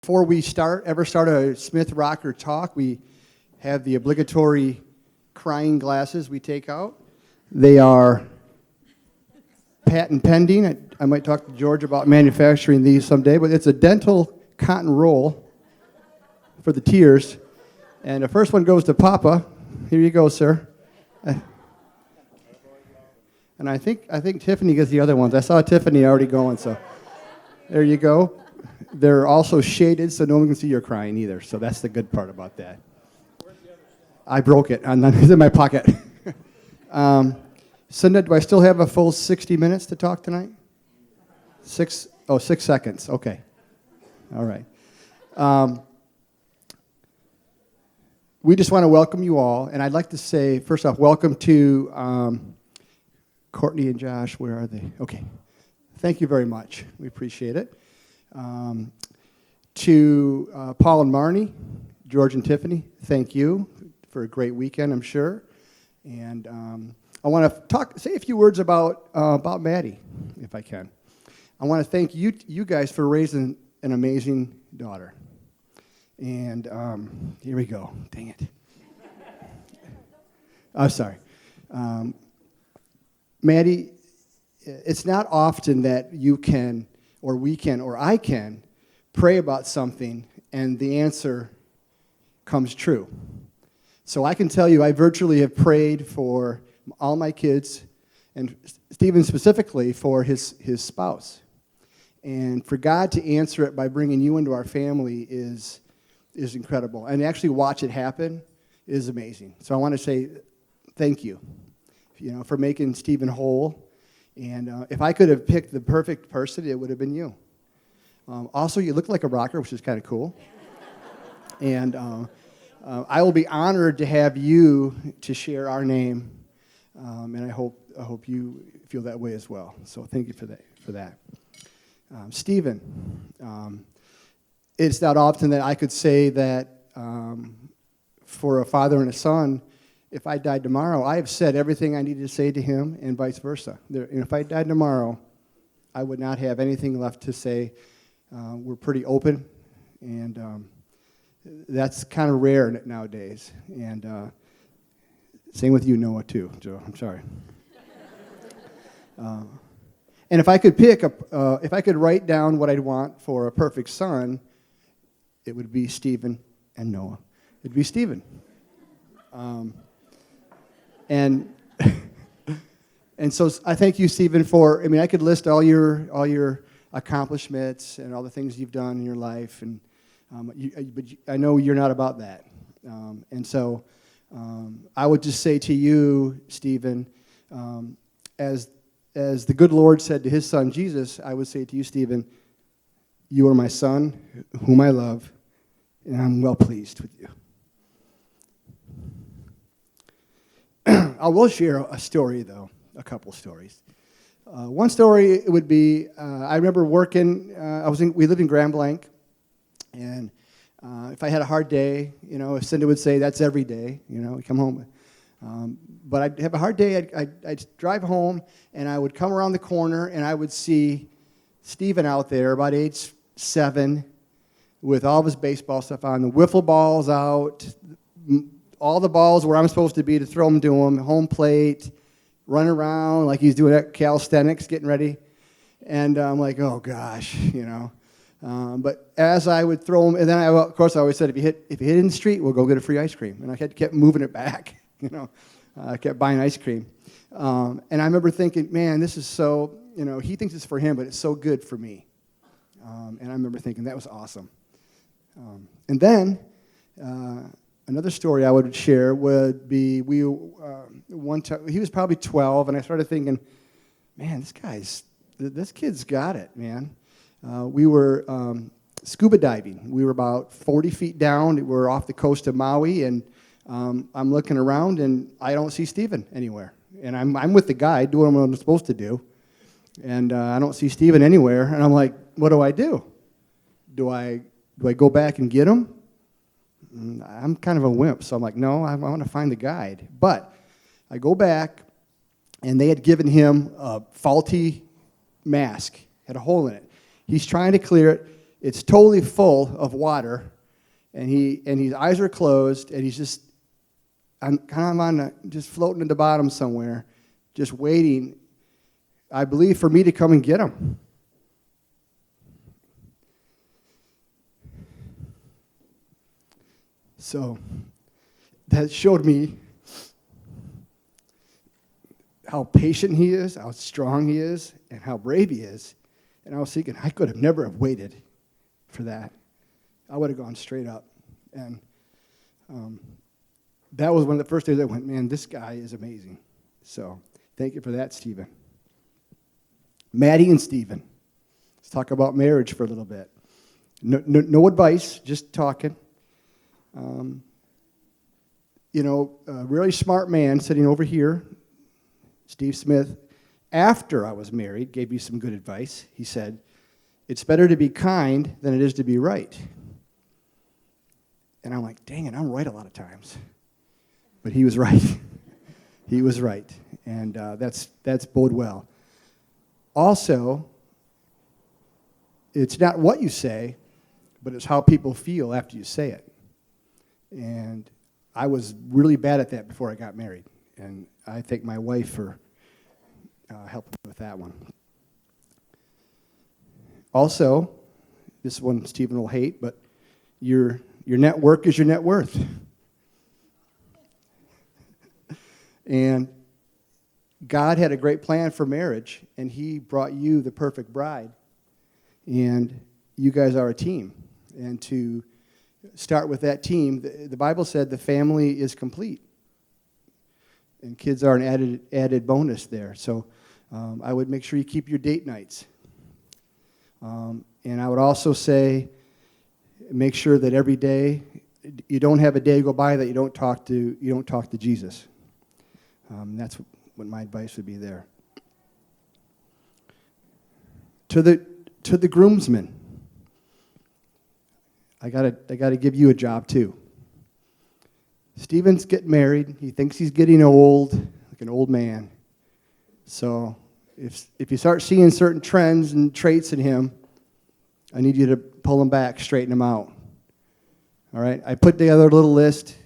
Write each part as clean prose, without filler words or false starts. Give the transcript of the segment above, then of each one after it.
Before we ever start a Smith Rocker talk, we have the obligatory crying glasses we take out. They are patent pending. I might talk to George about manufacturing these someday, but it's a dental cotton roll for the tears. And the first one goes to Papa. Here you go, sir. And I think Tiffany gets the other ones. I saw Tiffany already going, so there you go. They're also shaded, so no one can see you're crying either. So that's the good part about that. I broke it. It's in my pocket. Cinda, do I still have a full 60 minutes to talk tonight? 6 seconds. Okay. All right. We just want to welcome you all, and I'd like to say, first off, welcome to Courtney and Josh. Where are they? Okay. Thank you very much. We appreciate it. To Paul and Marnie, George and Tiffany, thank you for a great weekend, I'm sure. And I want to say a few words about Maddie, if I can. I want to thank you guys for raising an amazing daughter. And here we go. Dang it. Oh, sorry. Maddie, it's not often that you can, or we can, or I can pray about something and the answer comes true. So I can tell you I virtually have prayed for all my kids, and Stephen specifically for his spouse. And for God to answer it by bringing you into our family is incredible. And actually watch it happen is amazing. So I want to say thank you, for making Stephen whole. And if I could have picked the perfect person, it would have been you. Also, you look like a rocker, which is kind of cool. And I will be honored to have you to share our name, and I hope you feel that way as well. So thank you for that. Stephen, it's not often that I could say that for a father and a son, if I died tomorrow, I have said everything I needed to say to him, and vice versa. If I died tomorrow, I would not have anything left to say. We're pretty open, and that's kind of rare nowadays. And same with you, Noah, too, Joe. I'm sorry. And if I could if I could write down what I'd want for a perfect son, it would be Stephen and Noah. It'd be Stephen. And so I thank you, Stephen, for, I could list all your accomplishments and all the things you've done in your life, and but I know you're not about that. And so I would just say to you, Stephen, as the good Lord said to his son Jesus, I would say to you, Stephen, you are my son, whom I love, and I'm well pleased with you. I will share a story, though, a couple stories. One story would be, I remember working, we lived in Grand Blanc, and if I had a hard day, Cinda would say, that's every day, we come home. But I'd have a hard day, I'd drive home, and I would come around the corner, and I would see Stephen out there, about age 7, with all of his baseball stuff on, the wiffle balls out, all the balls where I'm supposed to be to throw them to him, home plate, run around like he's doing calisthenics, getting ready. And I'm like, oh, gosh, But as I would throw them, and then of course I always said, if you hit it in the street, we'll go get a free ice cream. And I kept moving it back, I kept buying ice cream. And I remember thinking, man, this is so, he thinks it's for him, but it's so good for me. And I remember thinking, that was awesome. And then another story I would share would be one time he was probably 12, and I started thinking, man, this kid's got it, man. We were scuba diving. We were about 40 feet down. We were off the coast of Maui, and I'm looking around, and I don't see Stephen anywhere. And I'm with the guide doing what I'm supposed to do, and I don't see Stephen anywhere. And I'm like, what do I do? Do I go back and get him? I'm kind of a wimp, so I'm like, no, I want to find the guide. But I go back, and they had given him a faulty mask, had a hole in it. He's trying to clear it. it's totally full of water, and his eyes are closed, and he's just just floating at the bottom somewhere, just waiting, I believe, for me to come and get him. So that showed me how patient he is, how strong he is, and how brave he is. And I was thinking, I could have never have waited for that. I would have gone straight up. And that was one of the first days I went, man, this guy is amazing. So thank you for that, Stephen. Maddie and Stephen. Let's talk about marriage for a little bit. No advice, just talking. A really smart man sitting over here, Steve Smith, after I was married, gave me some good advice. He said, it's better to be kind than it is to be right. And I'm like, dang it, I'm right a lot of times. But he was right. He was right. And that's bode well. Also, it's not what you say, but it's how people feel after you say it. And I was really bad at that before I got married. And I thank my wife for helping me with that one. Also, this one Stephen will hate, but your net worth is your net worth. And God had a great plan for marriage, and he brought you the perfect bride. And you guys are a team. And to start with that team, the Bible said the family is complete. And kids are an added bonus there. So I would make sure you keep your date nights. And I would also say, make sure that every day, you don't have a day go by that you don't talk to Jesus. That's what my advice would be there. To the groomsmen, I gotta give you a job too. Stephen's getting married. He thinks he's getting old, like an old man. So if you start seeing certain trends and traits in him, I need you to pull him back, straighten him out. All right? I put together a little list.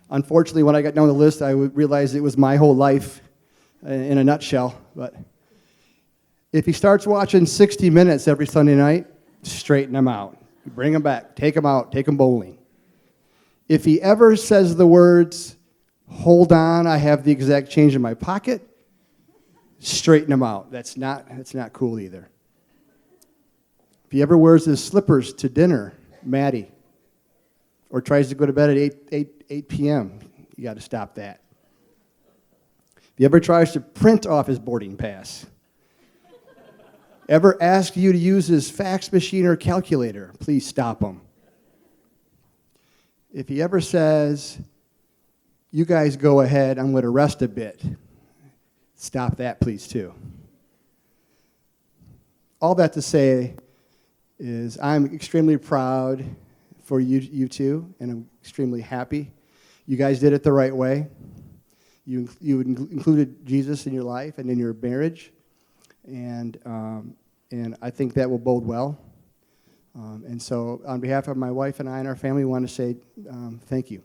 Unfortunately, when I got down the list, I realized it was my whole life in a nutshell. But if he starts watching 60 Minutes every Sunday night, straighten him out. Bring him back. Take him out. Take him bowling. If he ever says the words, hold on, I have the exact change in my pocket, straighten him out. That's not cool either. If he ever wears his slippers to dinner, Maddie, or tries to go to bed at 8 p.m., you got to stop that. If he ever tries to print off his boarding pass, ever ask you to use his fax machine or calculator, please stop him. If he ever says, you guys go ahead, I'm going to rest a bit, stop that, please, too. All that to say is I'm extremely proud for you two, and I'm extremely happy. You guys did it the right way. You included Jesus in your life and in your marriage, and I think that will bode well. And so on behalf of my wife and I and our family, we want to say thank you.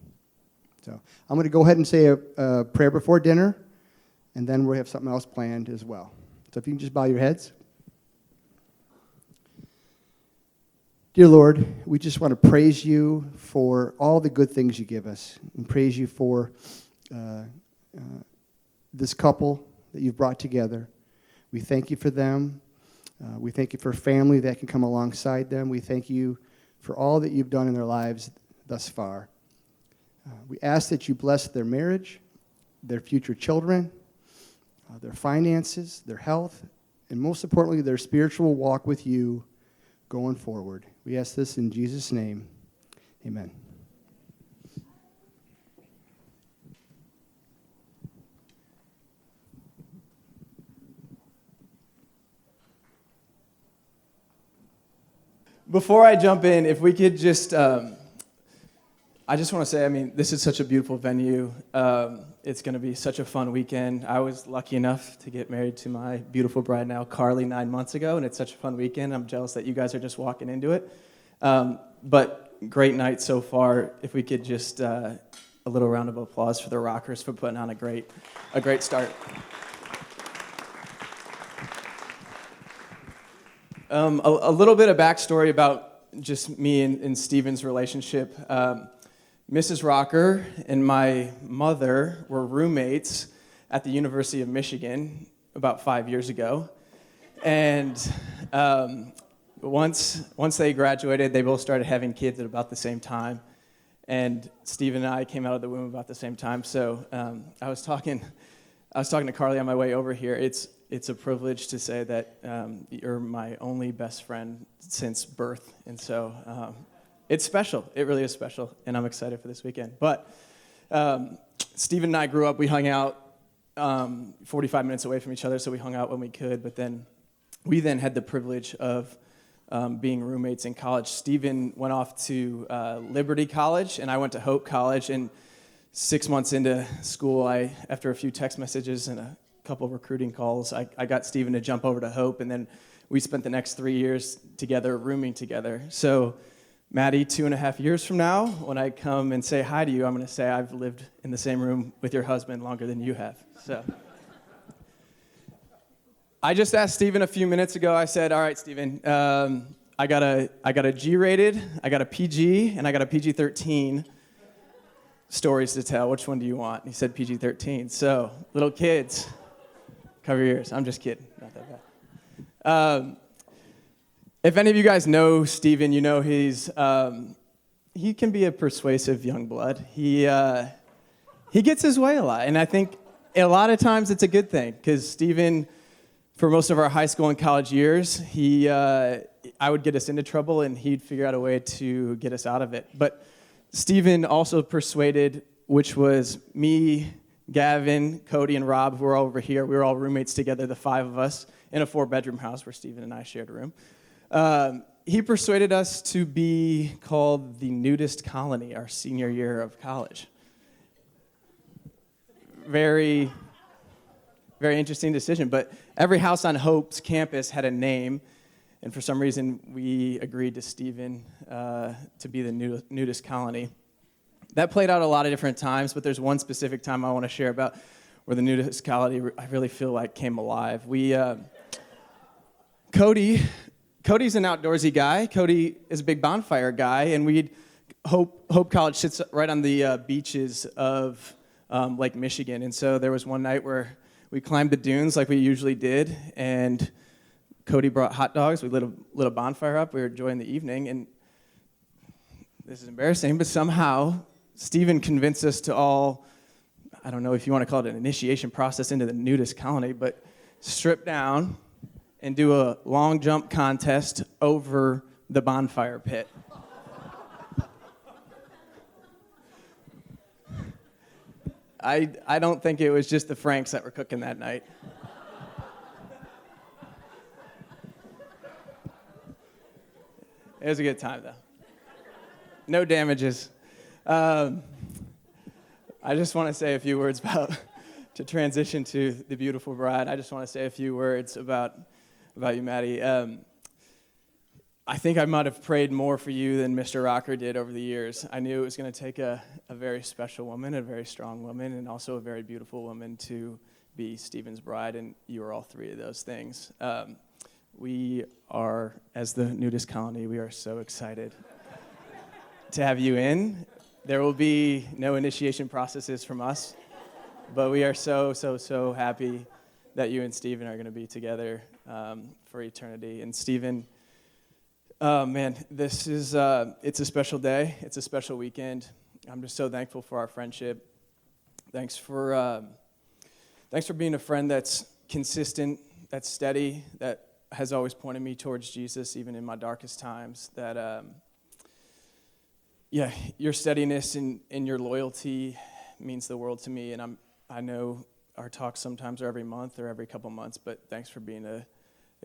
So I'm going to go ahead and say a prayer before dinner, and then we'll have something else planned as well. So if you can just bow your heads. Dear Lord, we just want to praise you for all the good things you give us, and praise you for this couple that you've brought together. We thank you for them. We thank you for family that can come alongside them. We thank you for all that you've done in their lives thus far. We ask that you bless their marriage, their future children, their finances, their health, and most importantly, their spiritual walk with you going forward. We ask this in Jesus' name. Amen. Before I jump in, if we could just, I I just want to say, this is such a beautiful venue. It's going to be such a fun weekend. I was lucky enough to get married to my beautiful bride now, Carly, 9 months ago, and it's such a fun weekend. I'm jealous that you guys are just walking into it. But great night so far. If we could just a little round of applause for the Rockers for putting on a great start. A little bit of backstory about just me and Stephen's relationship. Mrs. Rocker and my mother were roommates at the University of Michigan about 5 years ago. And once they graduated, they both started having kids at about the same time. And Stephen and I came out of the womb about the same time. So I was talking to Carly on my way over here. It's a privilege to say that you're my only best friend since birth. And so it's special. It really is special, and I'm excited for this weekend. But Stephen and I grew up. We hung out 45 minutes away from each other, so we hung out when we could. But then we had the privilege of being roommates in college. Stephen went off to Liberty College, and I went to Hope College. And 6 months into school, after a few text messages and a couple of recruiting calls, I got Stephen to jump over to Hope, and then we spent the next 3 years together, rooming together. So Maddie, 2.5 years from now, when I come and say hi to you, I'm going to say I've lived in the same room with your husband longer than you have. So I just asked Stephen a few minutes ago. I said, all right, Stephen, I got a G-rated, I got a PG, and I got a PG-13 stories to tell. Which one do you want? And he said PG-13. So, little kids, cover your ears. I'm just kidding. Not that bad. If any of you guys know Stephen, you know he can be a persuasive young blood. He gets his way a lot, and I think a lot of times it's a good thing, because Stephen, for most of our high school and college years, I would get us into trouble, and he'd figure out a way to get us out of it. But Stephen also persuaded, which was me, Gavin, Cody, and Rob, who were all over here. We were all roommates together, the 5 of us, in a 4-bedroom house where Stephen and I shared a room. He persuaded us to be called the Nudist Colony our senior year of college. Very, very interesting decision. But every house on Hope's campus had a name, and for some reason we agreed to Stephen to be the Nudist Colony. That played out a lot of different times, but there's one specific time I want to share about where the Nudist Colony, I really feel like, came alive. Cody's an outdoorsy guy. Cody is a big bonfire guy, and Hope College sits right on the beaches of Lake Michigan, and so there was one night where we climbed the dunes like we usually did, and Cody brought hot dogs. We lit a bonfire up. We were enjoying the evening, and this is embarrassing, but somehow Stephen convinced us to all, I don't know if you want to call it an initiation process into the Nudist Colony, but strip down and do a long jump contest over the bonfire pit. I don't think it was just the Franks that were cooking that night. It was a good time, though. No damages. I just want to say a few words to transition to the beautiful bride. I just want to say a few words about you, Maddie. I think I might have prayed more for you than Mr. Rocker did over the years. I knew it was going to take a very special woman, a very strong woman, and also a very beautiful woman to be Stephen's bride, and you are all 3 of those things. We are, as the Nudist Colony, we are so excited to have you in. There will be no initiation processes from us, but we are so, so, so happy that you and Stephen are going to be together for eternity. And Stephen, man, this is, it's a special day. It's a special weekend. I'm just so thankful for our friendship. Thanks for being a friend that's consistent, that's steady, that has always pointed me towards Jesus, even in my darkest times. That, your steadiness and your loyalty means the world to me. And I know our talks sometimes are every month or every couple months, but thanks for being a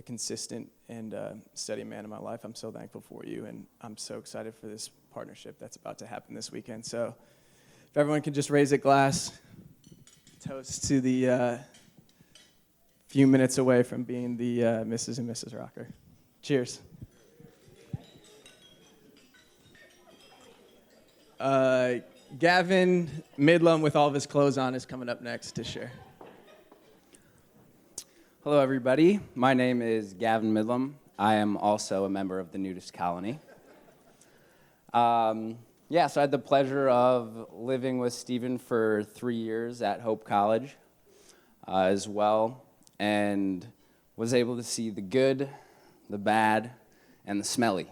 consistent and steady man in my life. I'm so thankful for you, and I'm so excited for this partnership that's about to happen this weekend. So if everyone can just raise a glass, toast to the few minutes away from being the Mrs. and Mrs. Rocker. Cheers. Gavin Midlum, with all of his clothes on, is coming up next to share. Hello, everybody. My name is Gavin Midlum. I am also a member of the Nudist Colony. So I had the pleasure of living with Stephen for 3 years at Hope College as well, and was able to see the good, the bad, and the smelly.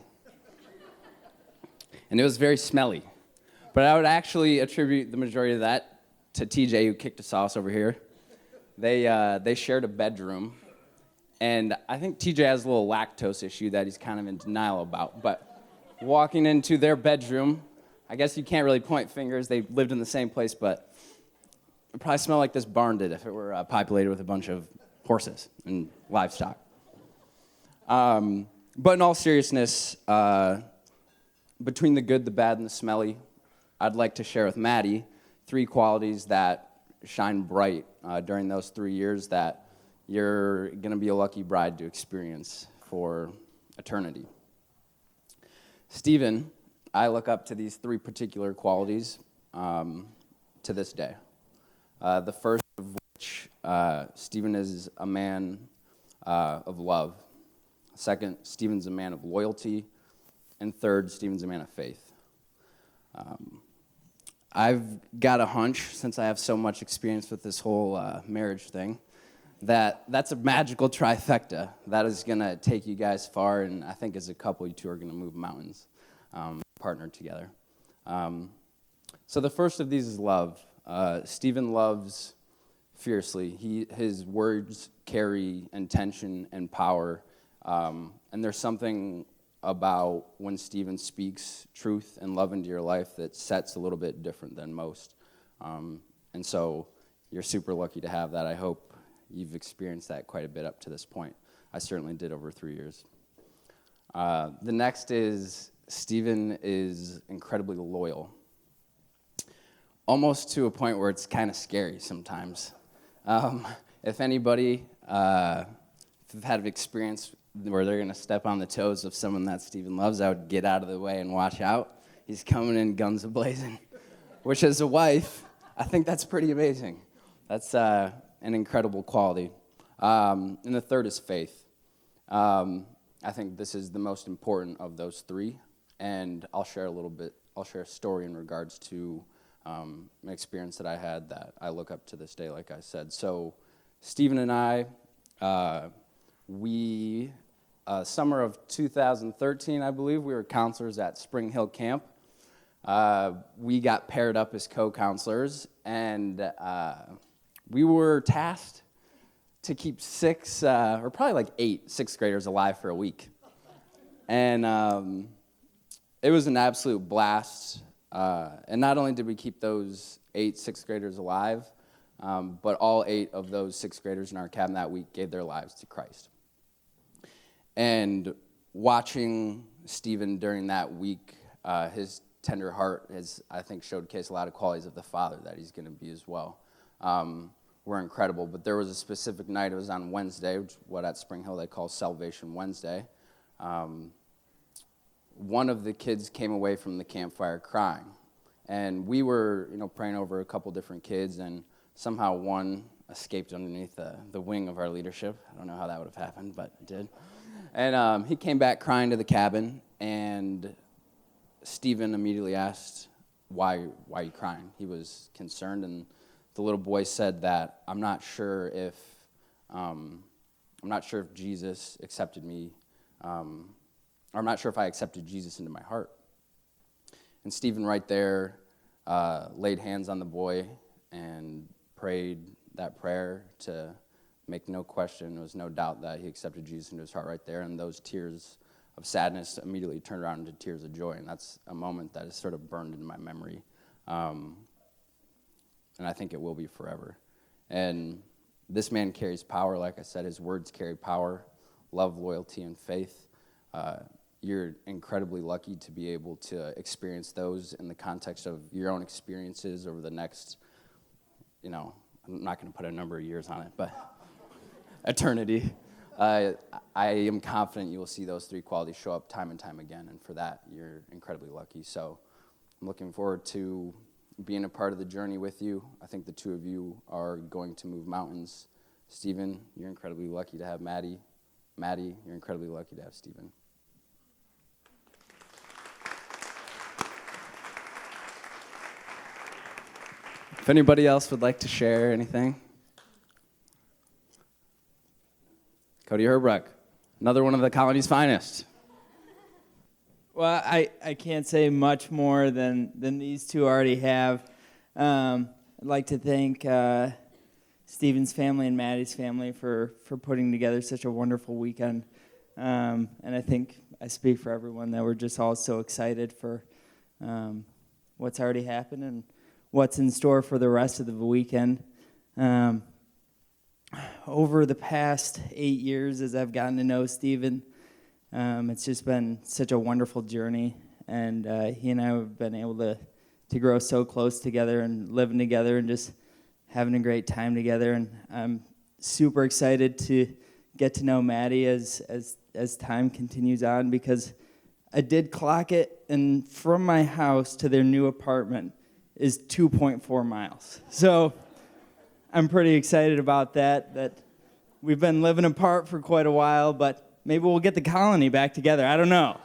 And it was very smelly. But I would actually attribute the majority of that to TJ, who kicked us off over here. They shared a bedroom, and I think TJ has a little lactose issue that he's kind of in denial about. But walking into their bedroom, I guess you can't really point fingers. They lived in the same place, but it probably smelled like this barn did if it were populated with a bunch of horses and livestock. But in all seriousness, between the good, the bad, and the smelly, I'd like to share with Maddie 3 qualities that shine bright during those 3 years that you're going to be a lucky bride to experience for eternity. Stephen, I look up to these 3 particular qualities to this day. The first of which, Stephen is a man of love. Second, Stephen's a man of loyalty. And third, Stephen's a man of faith. I've got a hunch, since I have so much experience with this whole marriage thing, that's a magical trifecta that is going to take you guys far, and I think as a couple, you two are going to move mountains, partnered together. So the first of these is love. Stephen loves fiercely. His words carry intention and power, and there's something about when Stephen speaks truth and love into your life that sets a little bit different than most. And so you're super lucky to have that. I hope you've experienced that quite a bit up to this point. I certainly did over 3 years. The next is Stephen is incredibly loyal, almost to a point where it's kind of scary sometimes. If anybody have had an experience where they're going to step on the toes of someone that Stephen loves, I would get out of the way and watch out. He's coming in guns a-blazing, which as a wife, I think that's pretty amazing. That's an incredible quality. And the third is faith. I think this is the most important of those 3, and I'll share a story in regards to an experience that I had that I look up to this day, like I said. So Stephen and I, summer of 2013, I believe, we were counselors at Spring Hill Camp. We got paired up as co-counselors, and we were tasked to keep 6, or probably like 8 sixth graders alive for a week. And it was an absolute blast. And not only did we keep those 8 sixth graders alive, but all 8 of those 6th graders in our cabin that week gave their lives to Christ. And watching Stephen during that week, his tender heart has, I think, showcased a lot of qualities of the father that he's going to be as well. Were incredible. But there was a specific night, it was on Wednesday, which what at Spring Hill they call Salvation Wednesday. One of the kids came away from the campfire crying. And we were, praying over a couple different kids, and somehow one escaped underneath the wing of our leadership. I don't know how that would have happened, but it did. And he came back crying to the cabin, and Stephen immediately asked, why are you crying? He was concerned, and the little boy said that, I'm not sure if Jesus accepted me, or I'm not sure if I accepted Jesus into my heart. And Stephen right there laid hands on the boy and prayed that prayer to make no question. There was no doubt that he accepted Jesus into his heart right there, and those tears of sadness immediately turned around into tears of joy, and that's a moment that is sort of burned into my memory, and I think it will be forever. And this man carries power. Like I said, his words carry power, love, loyalty, and faith. you're incredibly lucky to be able to experience those in the context of your own experiences over the next, I'm not going to put a number of years on it, but eternity. I am confident you will see those three qualities show up time and time again, and for that, you're incredibly lucky. So I'm looking forward to being a part of the journey with you. I think the two of you are going to move mountains. Stephen, you're incredibly lucky to have Maddie. Maddie, you're incredibly lucky to have Stephen. If anybody else would like to share anything. Cody Herbruck, another one of the colony's finest. Well, I can't say much more than these two already have. I'd like to thank Stephen's family and Maddie's family for putting together such a wonderful weekend. And I think I speak for everyone that we're just all so excited for what's already happened and what's in store for the rest of the weekend. Over the past 8 years, as I've gotten to know Stephen, it's just been such a wonderful journey, and he and I have been able to grow so close together and living together and just having a great time together. And I'm super excited to get to know Maddie as time continues on, because I did clock it, and from my house to their new apartment is 2.4 miles. So I'm pretty excited about that we've been living apart for quite a while, but maybe we'll get the colony back together. I don't know.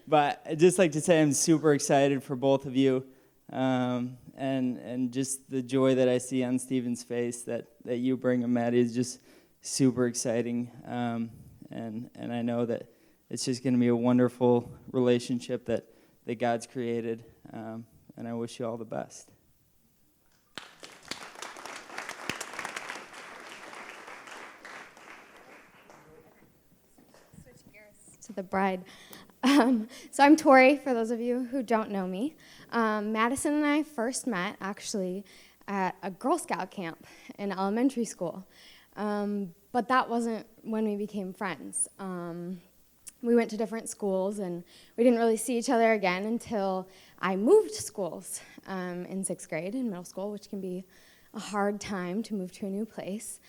But I'd just like to say I'm super excited for both of you, and just the joy that I see on Stephen's face that you bring him, Maddie, is just super exciting. And I know that it's just going to be a wonderful relationship that God's created, and I wish you all the best. To the bride. So I'm Tori, for those of you who don't know me. Madison and I first met, actually, at a Girl Scout camp in elementary school. But that wasn't when we became friends. We went to different schools, and we didn't really see each other again until I moved schools in 6th grade in middle school, which can be a hard time to move to a new place.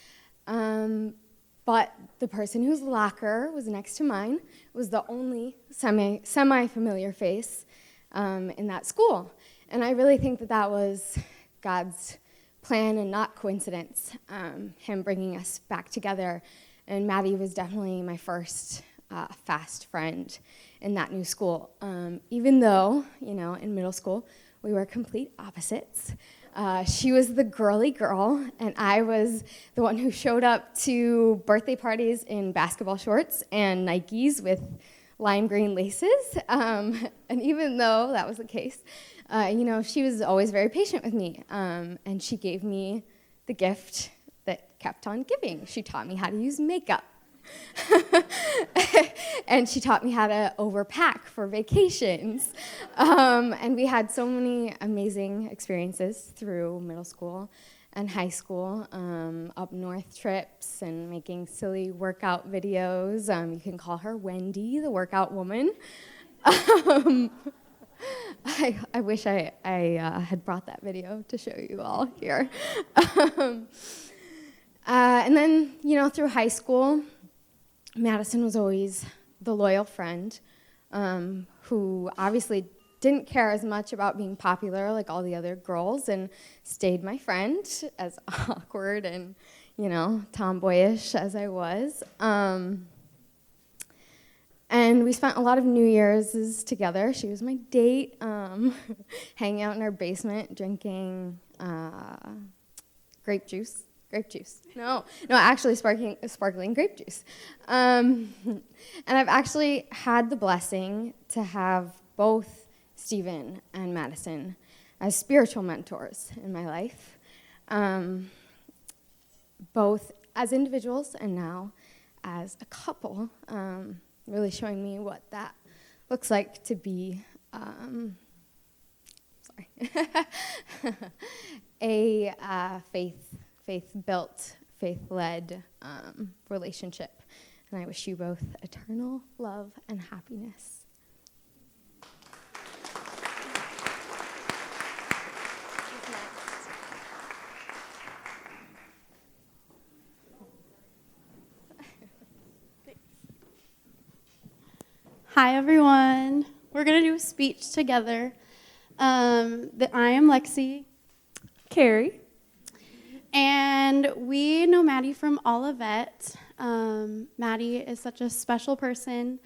But the person whose locker was next to mine was the only semi-familiar face in that school. And I really think that was God's plan and not coincidence, him bringing us back together. And Maddie was definitely my first fast friend in that new school. Even though, in middle school, we were complete opposites. She was the girly girl, and I was the one who showed up to birthday parties in basketball shorts and Nikes with lime green laces. And even though that was the case, she was always very patient with me, and she gave me the gift that kept on giving. She taught me how to use makeup. And she taught me how to overpack for vacations. And we had so many amazing experiences through middle school and high school, up north trips and making silly workout videos. You can call her Wendy, the workout woman. I wish I had brought that video to show you all here. And then, through high school, Madison was always the loyal friend who obviously didn't care as much about being popular like all the other girls and stayed my friend, as awkward and, tomboyish as I was. And we spent a lot of New Year's together. She was my date, hanging out in our basement, drinking grape juice. No, actually sparkling grape juice. And I've actually had the blessing to have both Stephen and Madison as spiritual mentors in my life, both as individuals and now as a couple, really showing me what that looks like to be a faith-built faith-led relationship. And I wish you both eternal love and happiness. Hi, everyone. We're going to do a speech together. I am Lexi. Carrie. And we know Maddie from Olivet. Maddie is such a special person.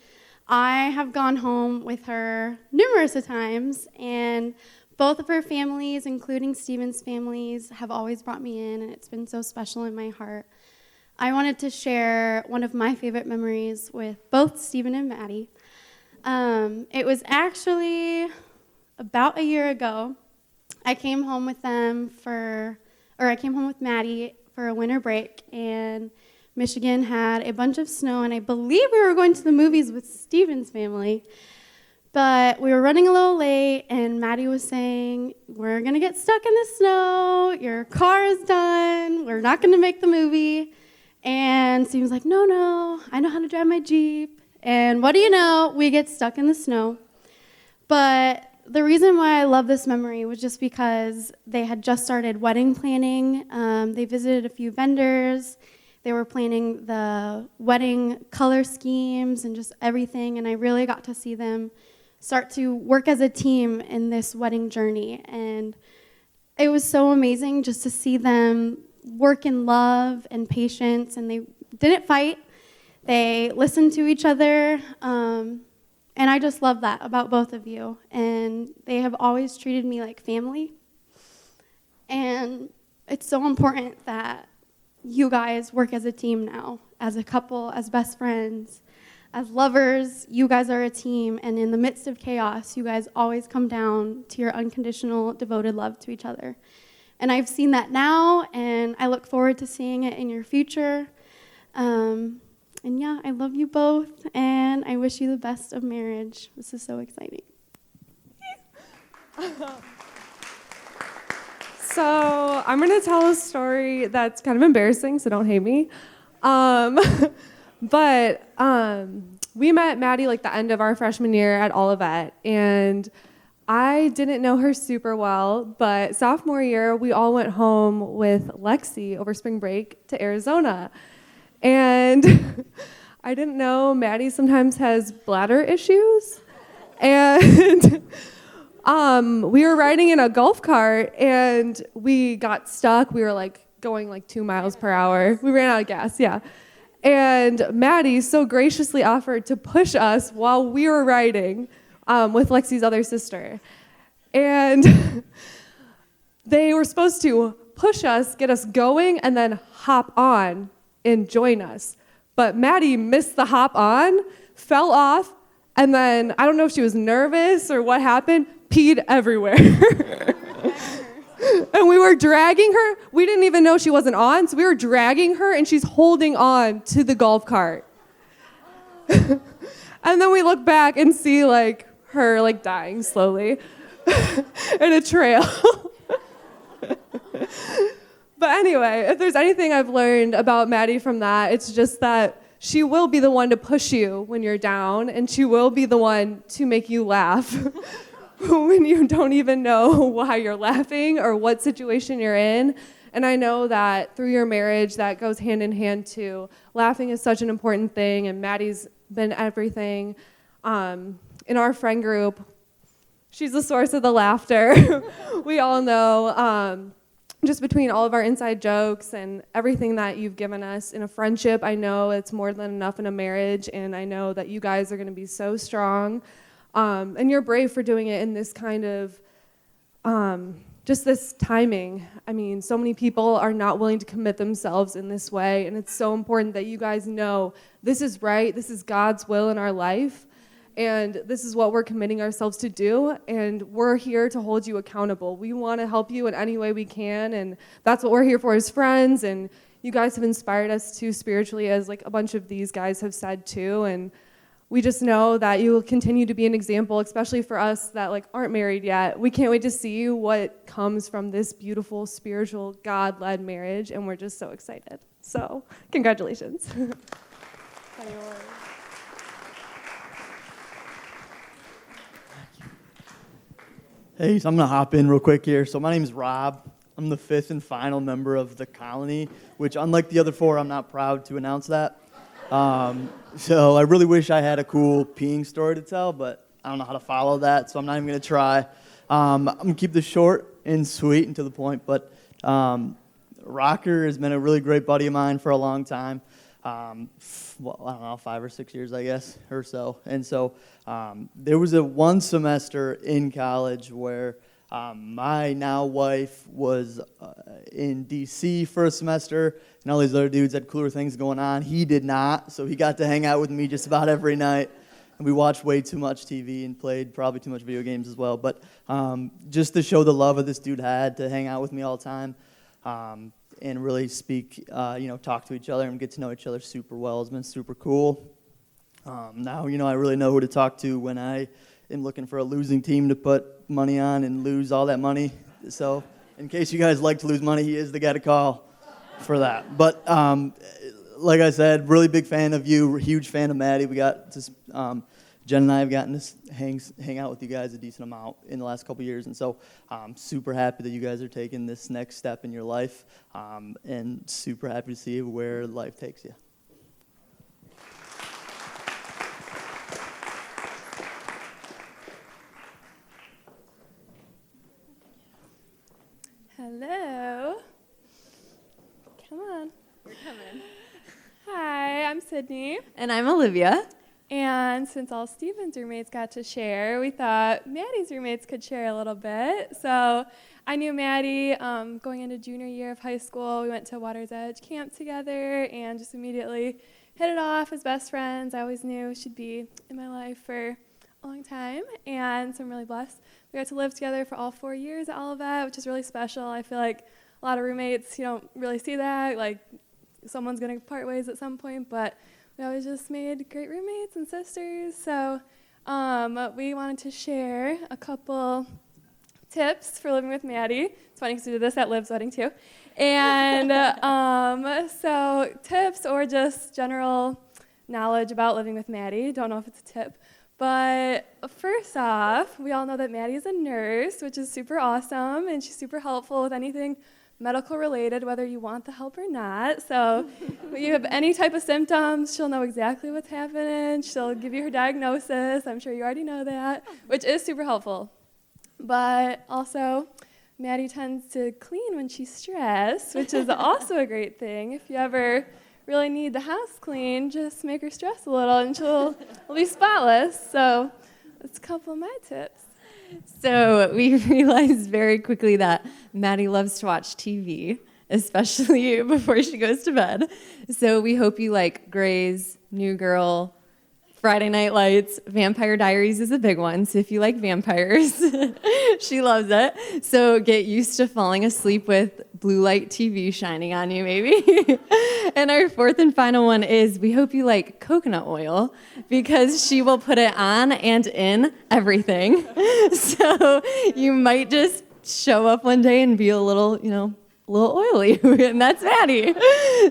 I have gone home with her numerous of times, and both of her families, including Stephen's families, have always brought me in, and it's been so special in my heart. I wanted to share one of my favorite memories with both Stephen and Maddie. It was actually about a year ago. I came home with Maddie for a winter break, and Michigan had a bunch of snow, and I believe we were going to the movies with Stephen's family, but we were running a little late, and Maddie was saying, we're going to get stuck in the snow, your car is done, we're not going to make the movie, and Stephen's like, no, I know how to drive my Jeep, and what do you know, we get stuck in the snow. But the reason why I love this memory was just because they had just started wedding planning. They visited a few vendors. They were planning the wedding color schemes and just everything, and I really got to see them start to work as a team in this wedding journey. And it was so amazing just to see them work in love and patience, and they didn't fight. They listened to each other. And I just love that about both of you. And they have always treated me like family. And it's so important that you guys work as a team now, as a couple, as best friends, as lovers. You guys are a team. And in the midst of chaos, you guys always come down to your unconditional, devoted love to each other. And I've seen that now, and I look forward to seeing it in your future. And yeah, I love you both, and I wish you the best of marriage. This is so exciting. So I'm going to tell a story that's kind of embarrassing, so don't hate me. But we met Maddie like the end of our freshman year at Olivet, and I didn't know her super well, but sophomore year, we all went home with Lexi over spring break to Arizona. And I didn't know Maddie sometimes has bladder issues. And we were riding in a golf cart, and we got stuck. We were going 2 miles per hour. We ran out of gas, yeah. And Maddie so graciously offered to push us while we were riding with Lexi's other sister. And they were supposed to push us, get us going, and then hop on and join us. But Maddie missed the hop on, fell off, and then, I don't know if she was nervous or what happened, peed everywhere. And we were dragging her. We didn't even know she wasn't on, so we were dragging her, and she's holding on to the golf cart. And then we look back and see her dying slowly in a trail. But anyway, if there's anything I've learned about Maddie from that, it's just that she will be the one to push you when you're down, and she will be the one to make you laugh when you don't even know why you're laughing or what situation you're in. And I know that through your marriage, that goes hand in hand too. Laughing is such an important thing, and Maddie's been everything. In our friend group, she's the source of the laughter. We all know. Just between all of our inside jokes and everything that you've given us in a friendship, I know it's more than enough in a marriage, and I know that you guys are going to be so strong. And you're brave for doing it in this kind of, just this timing. I mean, so many people are not willing to commit themselves in this way, and it's so important that you guys know this is right, this is God's will in our life, and this is what we're committing ourselves to do, and we're here to hold you accountable. We want to help you in any way we can, and that's what we're here for as friends, and you guys have inspired us too spiritually, as a bunch of these guys have said too, and we just know that you will continue to be an example, especially for us that aren't married yet. We can't wait to see what comes from this beautiful, spiritual, God-led marriage, and we're just so excited. So congratulations. Hey, so I'm gonna hop in real quick here. So my name is Rob. I'm the 5th and final member of the colony, which unlike the other 4, I'm not proud to announce that. So I really wish I had a cool peeing story to tell, but I don't know how to follow that, so I'm not even gonna try. I'm gonna keep this short and sweet and to the point, but Rocker has been a really great buddy of mine for a long time. Well, I don't know, 5 or 6 years, I guess, or so. And so there was one semester in college where my now wife was in D.C. for a semester, and all these other dudes had cooler things going on. He did not, so he got to hang out with me just about every night. And we watched way too much TV and played probably too much video games as well. But just to show the love that this dude had to hang out with me all the time, and really speak, talk to each other and get to know each other super well. It's been super cool. Now, I really know who to talk to when I am looking for a losing team to put money on and lose all that money. So in case you guys like to lose money, he is the guy to call for that. But like I said, really big fan of you, huge fan of Maddie. We got to, Jen and I have gotten to hang out with you guys a decent amount in the last couple of years, and so I'm super happy that you guys are taking this next step in your life, and super happy to see where life takes you. Hello. Come on. We're coming. Hi, I'm Sydney. And I'm Olivia. And since all Steven's roommates got to share, we thought Maddie's roommates could share a little bit. So I knew Maddie going into junior year of high school. We went to Water's Edge camp together and just immediately hit it off as best friends. I always knew she'd be in my life for a long time, and so I'm really blessed. We got to live together for all 4 years at Olivet, which is really special. I feel like a lot of roommates, you don't really see that. Like, someone's going to part ways at some point, but we always just made great roommates and sisters. So we wanted to share a couple tips for living with Maddie. It's funny because we did this at Liv's wedding too. And so tips or just general knowledge about living with Maddie. Don't know if it's a tip. But first off, we all know that Maddie's a nurse, which is super awesome, and she's super helpful with anything medical related, whether you want the help or not. So if you have any type of symptoms, she'll know exactly what's happening. She'll give you her diagnosis. I'm sure you already know that, which is super helpful. But also, Maddie tends to clean when she's stressed, which is also a great thing. If you ever really need the house clean, just make her stress a little and she'll be spotless. So that's a couple of my tips. So we realized very quickly that Maddie loves to watch TV, especially before she goes to bed. So we hope you like Grey's, New Girl, Friday Night Lights. Vampire Diaries is a big one, so if you like vampires, she loves it. So get used to falling asleep with blue light TV shining on you, maybe. And our fourth and final one is we hope you like coconut oil because she will put it on and in everything. So you might just show up one day and be a little, a little oily, and that's Maddie.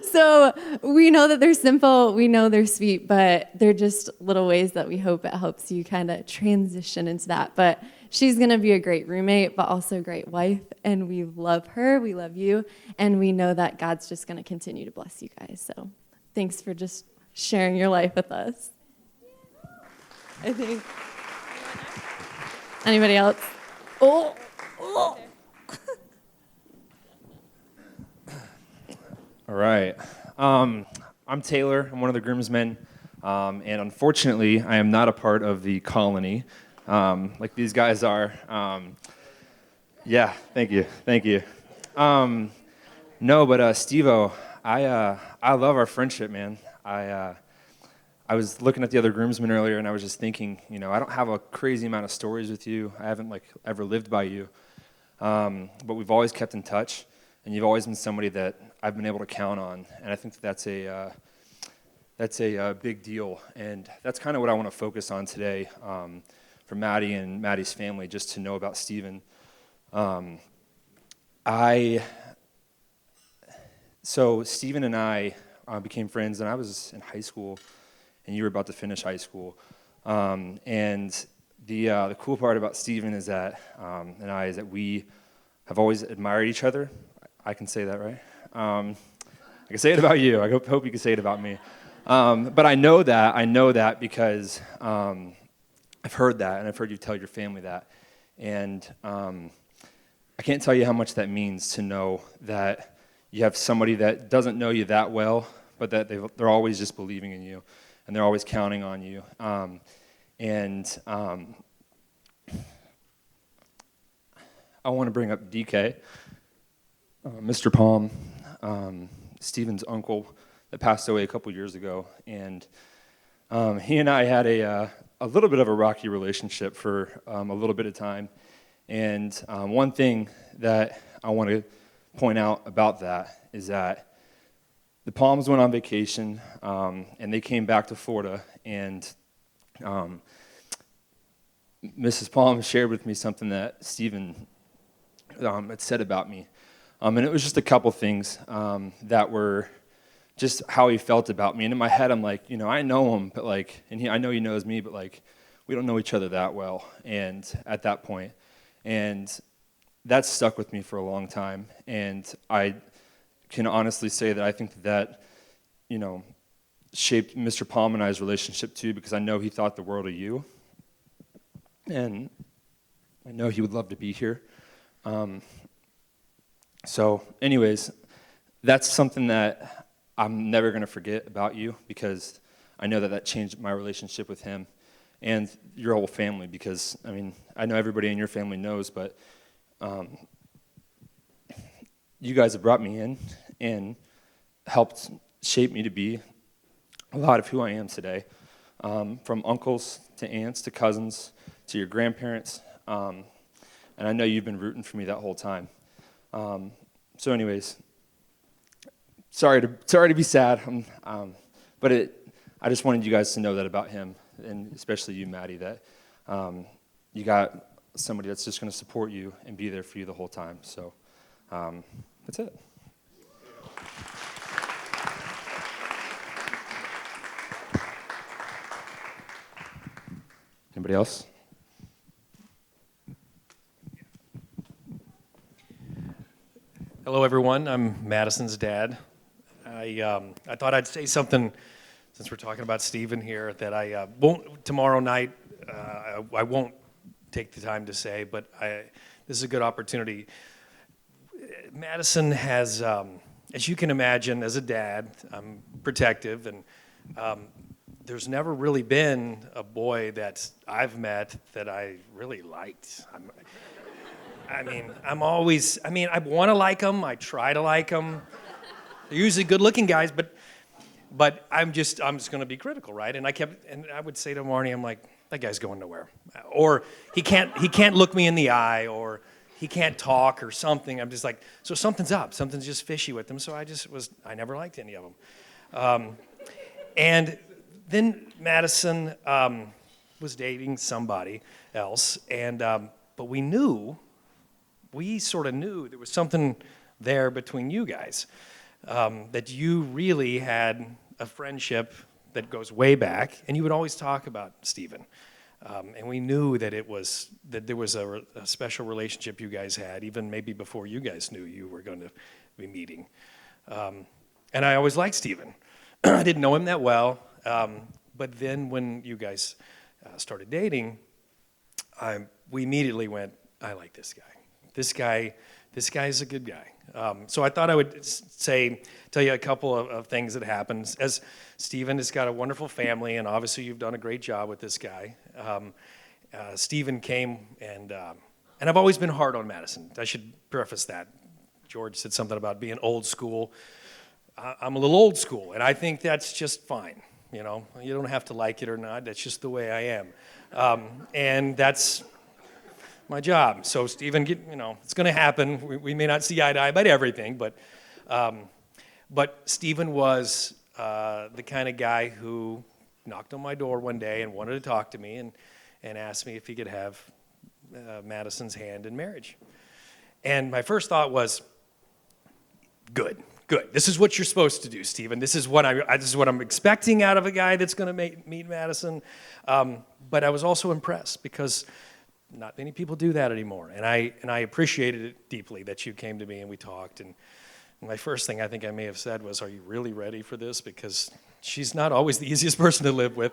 So we know that they're simple, we know they're sweet, but they're just little ways that we hope it helps you kind of transition into that. But she's gonna be a great roommate, but also a great wife, and we love her, we love you, and we know that God's just gonna continue to bless you guys. So thanks for just sharing your life with us. I think. Anybody else? Oh. All right. I'm Taylor. I'm one of the groomsmen. And unfortunately, I am not a part of the colony like these guys are. Yeah, thank you. Thank you. No, but Steve-O, I love our friendship, man. I was looking at the other groomsmen earlier, and I was just thinking, I don't have a crazy amount of stories with you. I haven't, ever lived by you. But we've always kept in touch, and you've always been somebody that I've been able to count on, and I think that's a big deal, and that's kind of what I want to focus on today for Maddie and Maddie's family, just to know about Stephen. So Stephen and I became friends, and I was in high school, and you were about to finish high school. And the cool part about Stephen is that and I is that we have always admired each other. I can say that, right? I can say it about you. I hope you can say it about me. But I know that because I've heard that, and I've heard you tell your family that. And I can't tell you how much that means to know that you have somebody that doesn't know you that well, but that they're always just believing in you, and they're always counting on you. I want to bring up DK, Mr. Palm, Stephen's uncle that passed away a couple years ago, and he and I had a little bit of a rocky relationship for a little bit of time. And one thing that I want to point out about that is that the Palms went on vacation, and they came back to Florida, and Mrs. Palm shared with me something that Stephen had said about me. And it was just a couple things that were just how he felt about me. And in my head, I'm like, I know him, but I know he knows me, but we don't know each other that well. And at that point, and that stuck with me for a long time. And I can honestly say that I think that shaped Mr. Palm and I's relationship too, because I know he thought the world of you. And I know he would love to be here. So anyways, that's something that I'm never going to forget about you, because I know that changed my relationship with him and your whole family, because, I know everybody in your family knows, but you guys have brought me in and helped shape me to be a lot of who I am today, from uncles to aunts to cousins to your grandparents, and I know you've been rooting for me that whole time. So anyways, sorry to be sad, but I just wanted you guys to know that about him, and especially you, Maddie, that you got somebody that's just going to support you and be there for you the whole time. So that's it. Anybody else? Hello, everyone. I'm Madison's dad. I thought I'd say something, since we're talking about Stephen here, that I won't tomorrow night. I won't take the time to say, but this is a good opportunity. Madison has, as you can imagine, as a dad, I'm protective, and there's never really been a boy that I've met that I really liked. I want to like them. I try to like them. They're usually good-looking guys, but I'm just going to be critical, right? And I would say to Marnie, I'm like, that guy's going nowhere, or he can't look me in the eye, or he can't talk, or something. I'm just like, so something's up. Something's just fishy with him. So I never liked any of them. And then Madison was dating somebody else, and but we sort of knew there was something there between you guys, that you really had a friendship that goes way back, and you would always talk about Stephen. And we knew that there was a special relationship you guys had, even maybe before you guys knew you were going to be meeting. And I always liked Stephen. I didn't know him that well, but then when you guys started dating, we immediately went, I like this guy. This guy's a good guy. So I thought I would tell you a couple of things that happened. As Stephen has got a wonderful family, and obviously you've done a great job with this guy. Stephen came, and I've always been hard on Madison. I should preface that. George said something about being old school. I'm a little old school, and I think that's just fine. You don't have to like it or not. That's just the way I am, and that's my job. So Stephen, it's going to happen. We may not see eye to eye about everything, but Stephen was the kind of guy who knocked on my door one day and wanted to talk to me and asked me if he could have Madison's hand in marriage. And my first thought was, good good. This is what you're supposed to do, Stephen. This is what I'm expecting out of a guy that's going to meet Madison. But I was also impressed because not many people do that anymore, and I appreciated it deeply that you came to me and we talked. And my first thing I think I may have said was, "Are you really ready for this?" Because she's not always the easiest person to live with.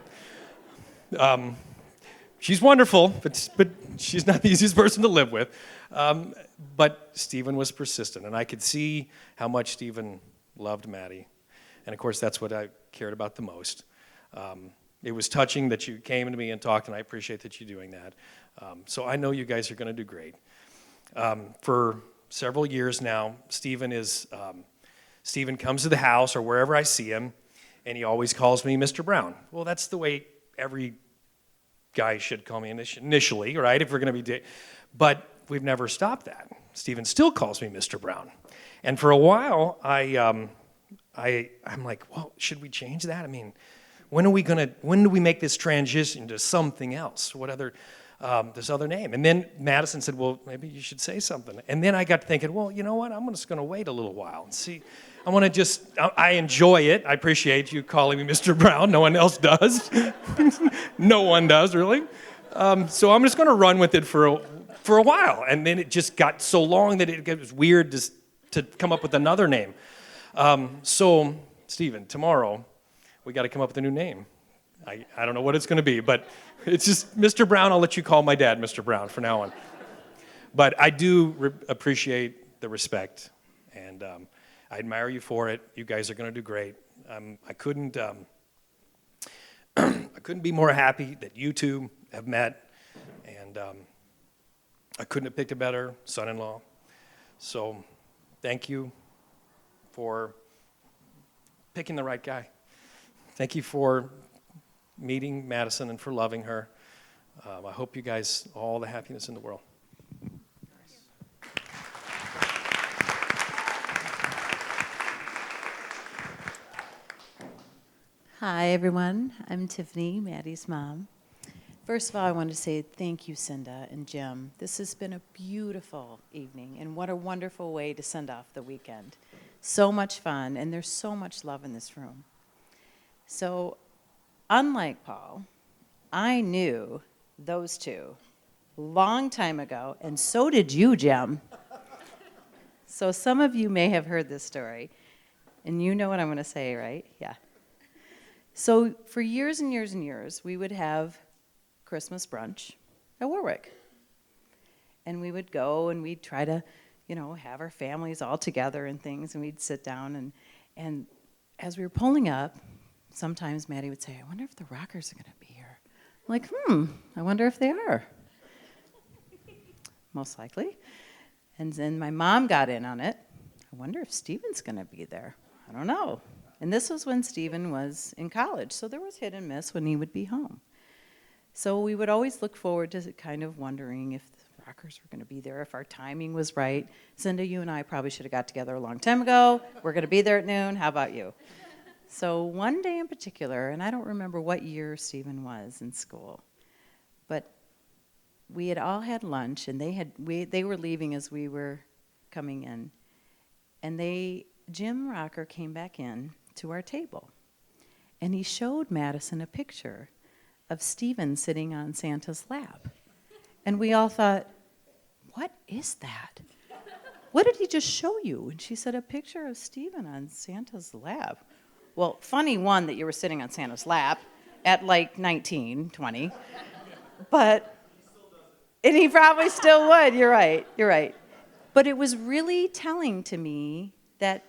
She's wonderful, but she's not the easiest person to live with. But Stephen was persistent, and I could see how much Stephen loved Maddie. And of course, that's what I cared about the most. It was touching that you came to me and talked, and I appreciate that you're doing that. So I know you guys are going to do great. For several years now, Stephen comes to the house or wherever I see him, and he always calls me Mr. Brown. Well, that's the way every guy should call me initially, right? If we're going to be but we've never stopped that. Stephen still calls me Mr. Brown. And for a while, I'm like, well, should we change that? I mean, when do we make this transition to something else? What other, this other name? And then Madison said, well, maybe you should say something. And then I got thinking, well, you know what? I'm just going to wait a little while and see. I enjoy it. I appreciate you calling me Mr. Brown. No one else does. No one does, really. So I'm just going to run with it for a while. And then it just got so long that it was weird to come up with another name. So, Stephen, tomorrow, we got to come up with a new name. I don't know what it's going to be, but it's just Mr. Brown. I'll let you call my dad Mr. Brown from now on. But I do appreciate the respect, and I admire you for it. You guys are going to do great. I couldn't be more happy that you two have met, and I couldn't have picked a better son-in-law. So thank you for picking the right guy. Thank you for meeting Madison and for loving her. I hope you guys all the happiness in the world. Hi, everyone. I'm Tiffany, Maddie's mom. First of all, I want to say thank you, Cinda and Jim. This has been a beautiful evening, and what a wonderful way to send off the weekend. So much fun, and there's so much love in this room. So, unlike Paul, I knew those two a long time ago, and so did you, Jim. So some of you may have heard this story, and you know what I'm going to say, right? Yeah. So for years and years and years, we would have Christmas brunch at Warwick. And we would go and we'd try to, have our families all together and things, and we'd sit down. And as we were pulling up, sometimes Maddie would say, I wonder if the Rockers are going to be here. I'm like, I wonder if they are. Most likely. And then my mom got in on it. I wonder if Stephen's going to be there. I don't know. And this was when Stephen was in college, so there was hit and miss when he would be home. So we would always look forward to kind of wondering if the Rockers were going to be there, if our timing was right. Cinda, you and I probably should have got together a long time ago. We're going to be there at noon. How about you? So one day in particular, and I don't remember what year Stephen was in school, but we had all had lunch, and they were leaving as we were coming in, and Jim Rocker came back in to our table, and he showed Madison a picture of Stephen sitting on Santa's lap. And we all thought, what is that? What did he just show you? And she said, a picture of Stephen on Santa's lap. Well, funny one that you were sitting on Santa's lap at like 19, 20. And he probably still would. You're right. But it was really telling to me that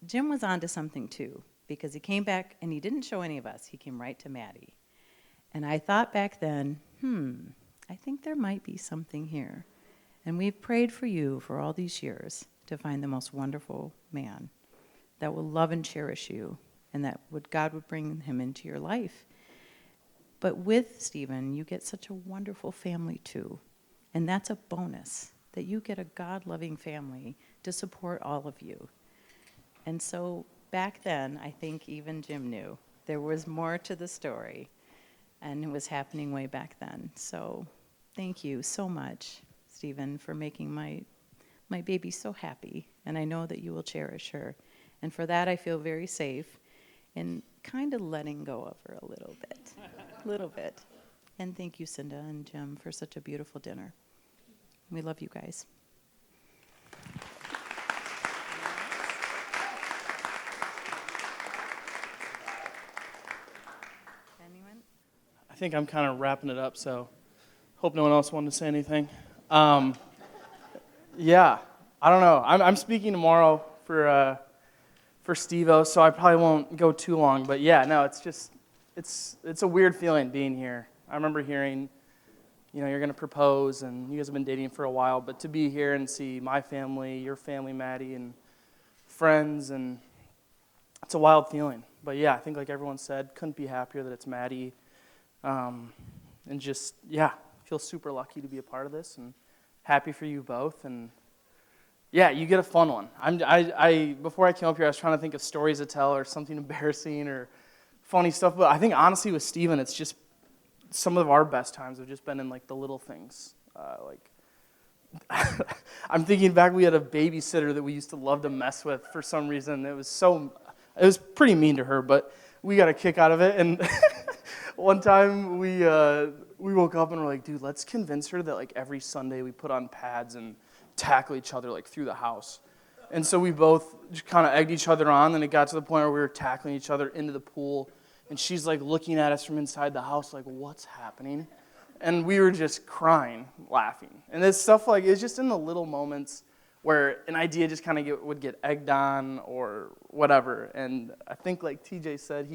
Jim was onto something too, because he came back and he didn't show any of us. He came right to Maddie. And I thought back then, I think there might be something here. And we've prayed for you for all these years to find the most wonderful man that will love and cherish you, and that God would bring him into your life. But with Stephen, you get such a wonderful family too. And that's a bonus, that you get a God-loving family to support all of you. And so back then, I think even Jim knew there was more to the story, and it was happening way back then. So thank you so much, Stephen, for making my baby so happy, and I know that you will cherish her. And for that, I feel very safe in kind of letting go of her a little bit. A little bit. And thank you, Cinda and Jim, for such a beautiful dinner. We love you guys. Anyone? I think I'm kind of wrapping it up, so hope no one else wanted to say anything. Yeah, I don't know. I'm speaking tomorrow for Steve-O, so I probably won't go too long. But yeah, no, it's a weird feeling being here. I remember hearing, you're going to propose, and you guys have been dating for a while, but to be here and see my family, your family, Maddie, and friends, and it's a wild feeling. But yeah, I think like everyone said, couldn't be happier that it's Maddie. And just, yeah, feel super lucky to be a part of this and happy for you both. And yeah, you get a fun one. Before I came up here, I was trying to think of stories to tell or something embarrassing or funny stuff. But I think honestly with Steven, it's just some of our best times have just been in like the little things. I'm thinking back, we had a babysitter that we used to love to mess with for some reason. It was pretty mean to her, but we got a kick out of it. And one time we woke up and we're like, dude, let's convince her that like every Sunday we put on pads and tackle each other like through the house. And so we both just kind of egged each other on, and it got to the point where we were tackling each other into the pool, and she's like looking at us from inside the house like, what's happening? And we were just crying, laughing. And this stuff like, it's just in the little moments where an idea just kind of would get egged on or whatever. And I think like TJ said,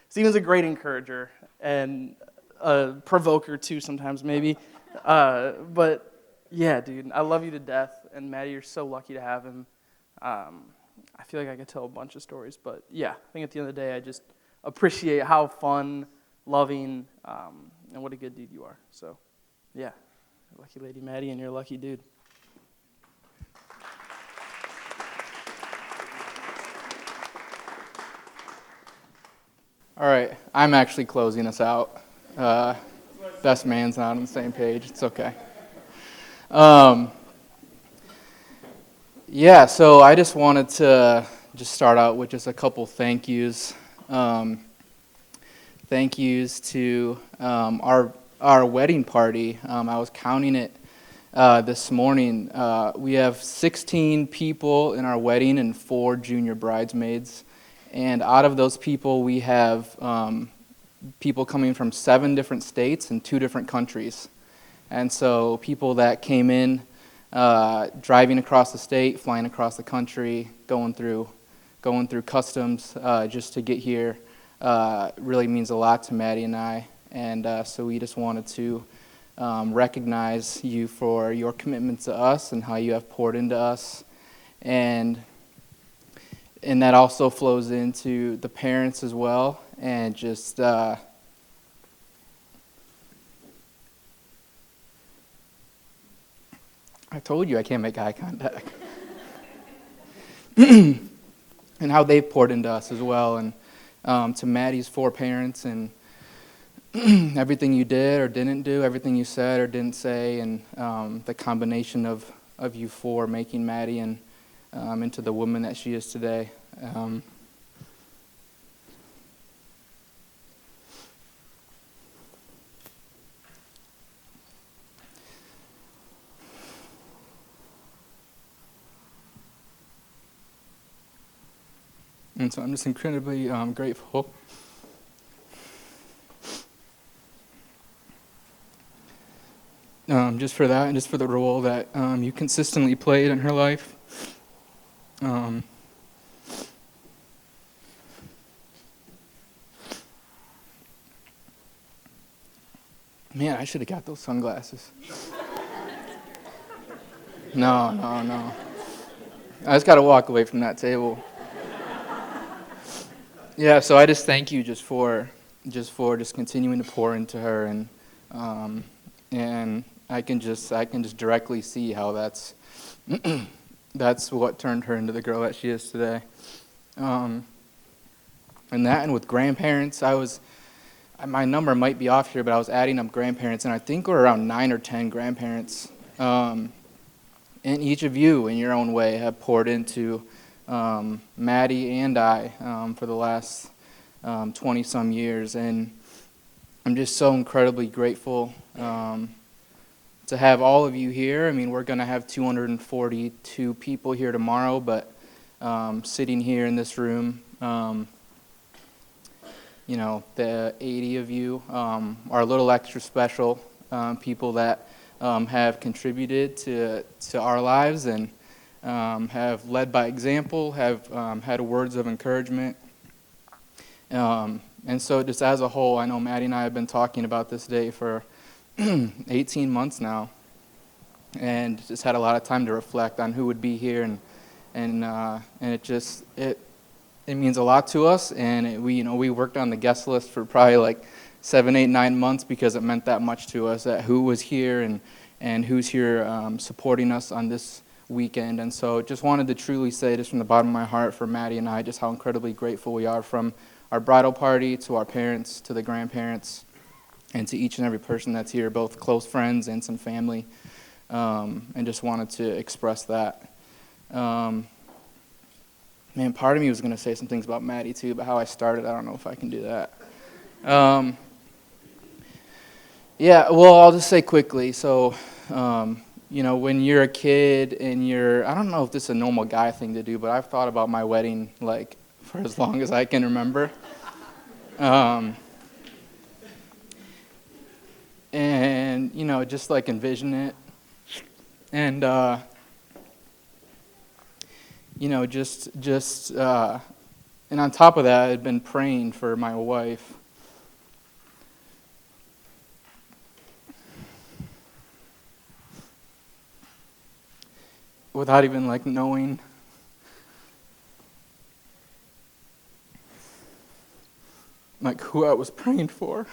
Steven's a great encourager and a provoker too sometimes maybe. But yeah, dude, I love you to death. And Maddie, you're so lucky to have him. I feel like I could tell a bunch of stories, but yeah, I think at the end of the day, I just appreciate how fun, loving, and what a good dude you are. So yeah, lucky lady Maddie, and you're a lucky dude. All right, I'm actually closing us out. Best man's not on the same page. It's okay. Yeah, so I just wanted to just start out with just a couple thank yous. Thank yous to our wedding party. I was counting it this morning. We have 16 people in our wedding and 4 junior bridesmaids. And out of those people, we have people coming from 7 different states and 2 different countries. And so people that came in driving across the state, flying across the country, going through customs just to get here really means a lot to Maddie and I. And so we just wanted to recognize you for your commitment to us and how you have poured into us. And that also flows into the parents as well. And just I told you I can't make eye contact. And how they've poured into us as well. And to Maddie's 4 parents and everything you did or didn't do, everything you said or didn't say, and the combination of you 4 making Maddie and into the woman that she is today. And so I'm just incredibly grateful. Just for that and just for the role that you consistently played in her life. Man, I should have got those sunglasses. No. I just got to walk away from that table. Yeah, so I just thank you just for continuing to pour into her, and I can just directly see how that's what turned her into the girl that she is today. And with grandparents, my number might be off here, but I was adding up grandparents, and I think we're around 9 or 10 grandparents. And each of you, in your own way, have poured into Maddie and I for the last 20-some years. And I'm just so incredibly grateful to have all of you here. I mean, we're going to have 242 people here tomorrow, but sitting here in this room, you know, the 80 of you are a little extra special people that have contributed to our lives and have led by example, have had words of encouragement. And so just as a whole, I know Maddie and I have been talking about this day for 18 months now, and just had a lot of time to reflect on who would be here, and it means a lot to us. And we worked on the guest list for probably like 7, 8, 9 months because it meant that much to us, that who was here and who's here supporting us on this weekend. And so just wanted to truly say, just from the bottom of my heart, for Maddie and I, just how incredibly grateful we are, from our bridal party to our parents to the grandparents and to each and every person that's here, both close friends and some family, and just wanted to express that. Man, part of me was going to say some things about Maddie too, but how I started, I don't know if I can do that. Yeah, well, I'll just say quickly. So, when you're a kid and I don't know if this is a normal guy thing to do, but I've thought about my wedding like for as long as I can remember. And, just like envision it. And, and on top of that, I had been praying for my wife. Without even like knowing like who I was praying for.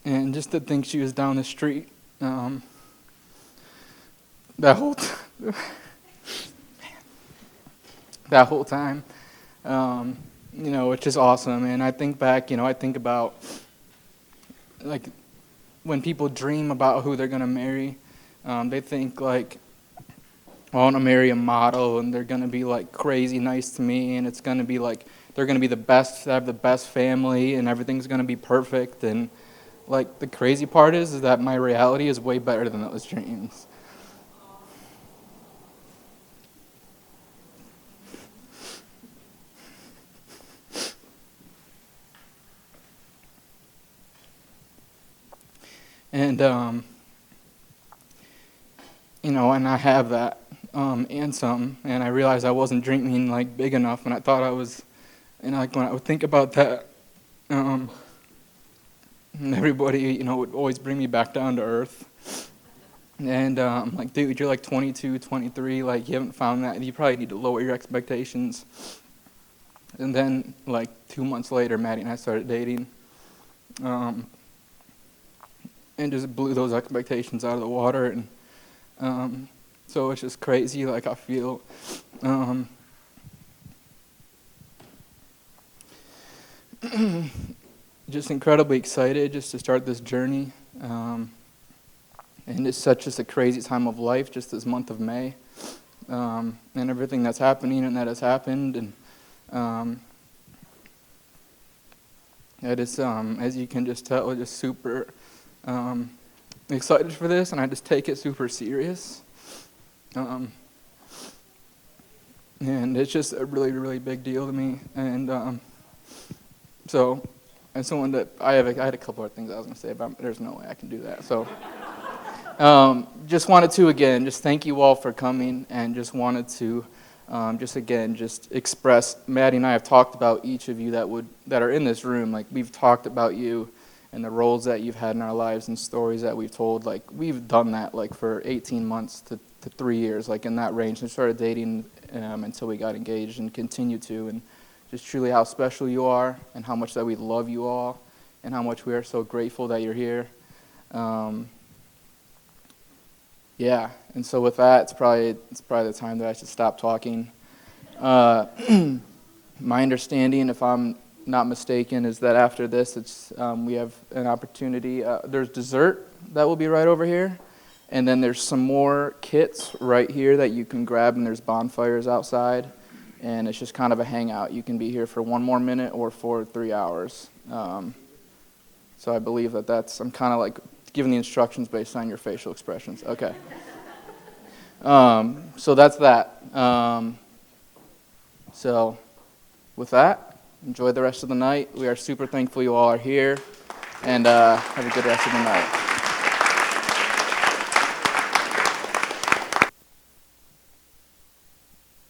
And just to think she was down the street that whole time, which is awesome. And I think back, I think about like when people dream about who they're going to marry, they think like, I want to marry a model and they're going to be like crazy nice to me, and it's going to be like they're going to be the best, have the best family, and everything's going to be perfect. And like the crazy part is that my reality is way better than those dreams. And and I have that and some, and I realized I wasn't dreaming like big enough, and I thought I was, and like when I would think about that, and everybody would always bring me back down to earth. And like, dude, you're like 22, 23, like you haven't found that, you probably need to lower your expectations. And then like 2 months later, Maddie and I started dating, and just blew those expectations out of the water. And so it's just crazy. Like I feel just incredibly excited just to start this journey. And it's such just a crazy time of life, just this month of May, and everything that's happening and that has happened. And it is, as you can just tell, just super excited for this, and I just take it super serious. And it's just a really, really big deal to me. And so, as someone that I had a couple of things I was going to say about, but there's no way I can do that. So, just wanted to again just thank you all for coming, and just wanted to just express. Maddie and I have talked about each of you that are in this room. Like we've talked about you and the roles that you've had in our lives and stories that we've told. Like we've done that like for 18 months to 3 years, like in that range. And started dating until we got engaged, and continue to. And just truly how special you are, and how much that we love you all, and how much we are so grateful that you're here. Yeah, and so with that, it's probably the time that I should stop talking. My understanding, if I'm not mistaken, is that after this, we have an opportunity. There's dessert that will be right over here, and then there's some more kits right here that you can grab, and there's bonfires outside, and it's just kind of a hangout. You can be here for 1 more minute or for 3 hours. So I believe I'm kind of like giving the instructions based on your facial expressions. Okay. So that's that. So with that, enjoy the rest of the night. We are super thankful you all are here, and have a good rest of the night.